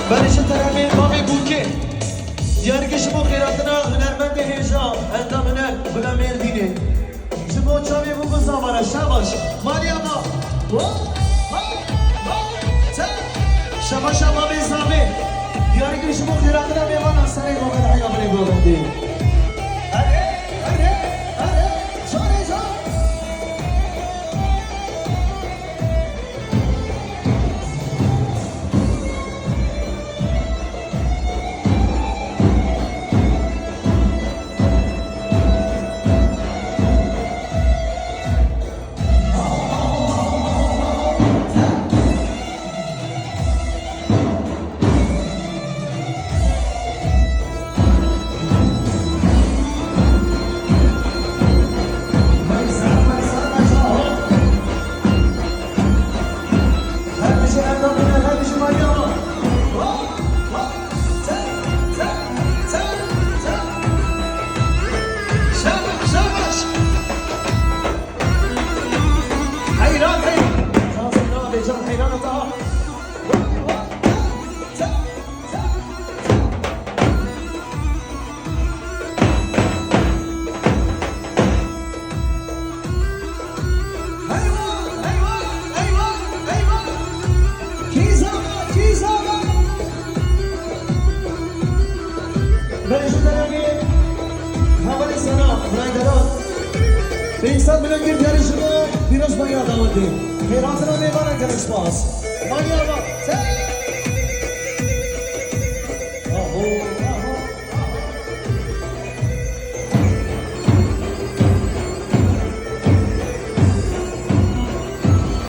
برش ترمي بابي بوكي ديارك شبو خيراتنا هنرمند هيجا اندام هنر بلا ميرديني شبو چاوي بو بزامانا شاباش مالي اما شاباش اما بزامي ديارك شبو خيراتنا بيوانا سري روغن حيا بني بوغندي İnsan bile bir yarışını biraz bayağı davet edin. Her hazırlığı ne var arkadaşlar? Manyağa bak.